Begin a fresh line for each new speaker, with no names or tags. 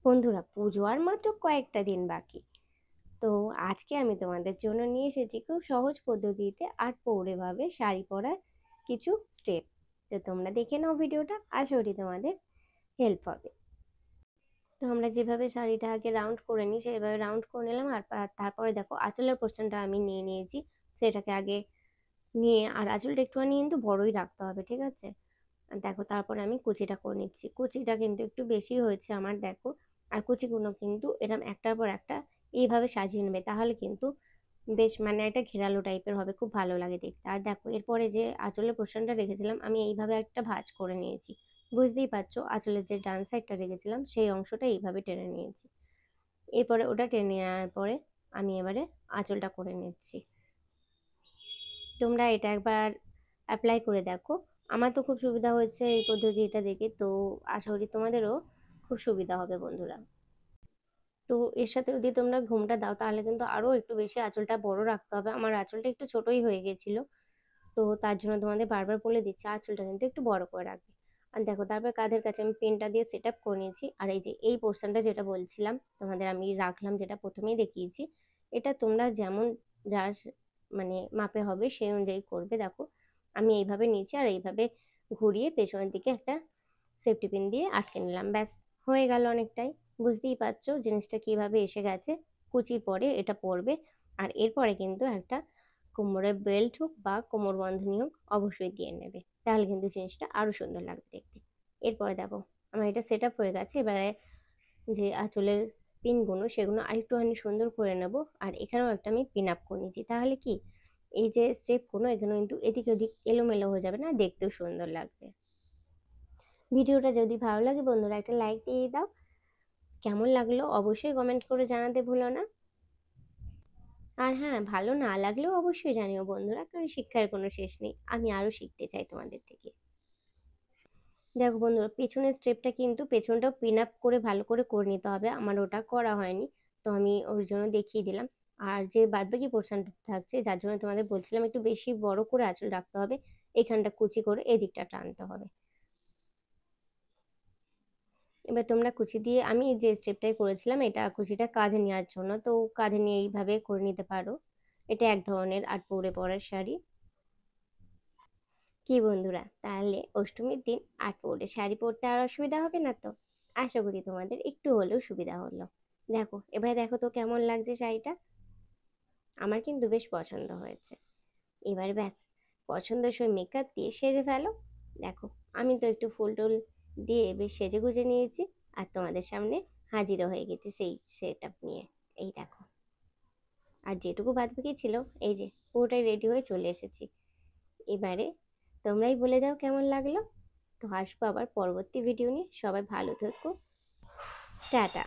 বন্ধুরা, পুজো আর মাত্র কয়েকটা দিন বাকি। তো আজকে আমি তোমাদের জন্য নিয়ে এসেছি খুব সহজ পদ্ধতিতে আর পৌরেভাবে শাড়ি পরার কিছু স্টেপ। তো তোমরা দেখে নাও ভিডিওটা, আশা করি তোমাদের হেল্প হবে। তো আমরা যেভাবে শাড়িটা আগে রাউন্ড করে নিই সেভাবে রাউন্ড করে নিলাম। আর তারপরে দেখো আঁচলের পোর্শনটা আমি নিয়ে নিয়েছি। সেটাকে আগে নিয়ে আর আঁচলটা একটুখানি কিন্তু বড়ই রাখতে হবে, ঠিক আছে? আর দেখো তারপরে আমি কুচিটা করে নিচ্ছি। কুচিটা কিন্তু একটু বেশি হয়েছে আমার, দেখো। আর কুচিগুলো কিন্তু এরকম একটার পর একটা এইভাবে সাজিয়ে নেবে, তাহলে কিন্তু বেশ মানে একটা ঘেরালো টাইপের হবে, খুব ভালো লাগে দেখতে। আর দেখো এরপরে যে আঁচলের পোর্শনটা রেখেছিলাম আমি এইভাবে একটা ভাঁজ করে নিয়েছি। বুঝতেই পারছো, আঁচলের যে ডান সাইডটা রেখেছিলাম সেই অংশটা এইভাবে টেনে নিয়েছি। এরপরে ওটা টেনে নেওয়ার পরে আমি এবারে আঁচলটা করে নিচ্ছি। তোমরা এটা একবার অ্যাপ্লাই করে দেখো। আমার তো খুব সুবিধা হয়েছে এই পদ্ধতিটা দেখে, তো আশা করি তোমাদেরও খুব সুবিধা হবে বন্ধুরা। তো এর সাথে যদি তোমরা ঘুমটা দাও তাহলে কিন্তু আরো একটু বেশি আঁচলটা বড় রাখতে হবে। আমার আঁচলটা একটু ছোটই হয়ে গেছিল, তো তার জন্য তোমাদের বারবার বলে দিচ্ছি আঁচলটা কিন্তু একটু বড় করে রাখবে। আর দেখো তারপর কাঁধের কাছে আমি পেনটা দিয়ে সেট আপ করে নিয়েছি। আর এই যে এই পোর্শনটা যেটা বলছিলাম তোমাদের আমি রাখলাম, যেটা প্রথমেই দেখিয়েছি, এটা তোমরা যেমন যার মানে মাপে হবে সেই অনুযায়ী করবে। দেখো আমি এইভাবে নিয়েছি আর এইভাবে ঘুরিয়ে পেছনের দিকে একটা সেফটি পিন দিয়ে আটকে নিলাম, ব্যাস হয়ে গেল অনেকটাই। বুঝতেই পারছো জিনিসটা কিভাবে এসে গেছে। কুচির পরে এটা পড়বে, আর এরপরে কিন্তু একটা কোমরে বেল্ট হোক বা কোমর বন্ধনী হোক অবশ্যই দিয়ে নেবে, তাহলে কিন্তু জিনিসটা আরো সুন্দর লাগবে দেখতে। এরপরে দেখো আমার এটা সেট আপ হয়ে গেছে। এবারে যে আঁচলের পিনগুলো সেগুলো আরেকটুখানি সুন্দর করে নেব। আর এখানেও একটা আমি পিন আপ করে নিয়েছি, তাহলে কি এই যে স্টেপগুলো এখানে কিন্তু এদিক ওদিক এলোমেলো হয়ে যাবে না, দেখতেও সুন্দর লাগবে। ভিডিওটা যদি ভালো লাগে বন্ধুরা একটা লাইক দিয়ে দাও। কেমন লাগলো অবশ্যই কমেন্ট করে জানাতে ভুলো না। আর হ্যাঁ, ভালো না লাগলেও অবশ্যই জানিও বন্ধুরা, কারণ শিক্ষার কোনো শেষ নেই, আমি আরো শিখতে চাই তোমাদের থেকে। দেখো বন্ধুরা, পেছনের স্টেপটা কিন্তু পেছনটাও পিন আপ করে ভালো করে করে নিতে হবে, আমার ওটা করা হয়নি, তো আমি ওর জন্য দেখিয়ে দিলাম। আর যে বাদবাকি পোর্শনটা থাকছে, যার জন্য তোমাদের বলছিলাম একটু বেশি বড় করে আঁচল রাখতে হবে, এখানটা কুচি করে এদিকটা টানতে হবে। এবার তোমরা কুচি দিয়ে আমি যে স্টেপটাই করেছিলাম এটা কুচিটা কাঁধে নেওয়ার জন্য, তো কাঁধে নিয়ে এইভাবে করে নিতে পারো। এটা এক ধরনের আট পরে পরার শাড়ি। কি বন্ধুরা, তাহলে অষ্টমীর দিন আট পরে শাড়ি পরতে আর অসুবিধা হবে না তো? আশা করি তোমাদের একটু হলেও সুবিধা হলো। দেখো এবার দেখো তো কেমন লাগছে শাড়িটা। আমার কিন্তু বেশ পছন্দ হয়েছে। এবার ব্যাস পছন্দসই মেকআপ দিয়ে সেজে ফেলো। দেখো আমি তো একটু ফুল টুল দিয়ে বেশ সেজে গুজে নিয়েছি, আর তোমাদের সামনে হাজিরও হয়ে গেছি সেই সেট আপ নিয়ে। এই দেখো, আর যেটুকু বাদ বাকি ছিল এই যে পুরোটাই রেডি হয়ে চলে এসেছি। এবারে তোমরাই বলে যাও কেমন লাগলো। তো আসবো আবার পরবর্তী ভিডিও নিয়ে, সবাই ভালো থেকো, টাটা।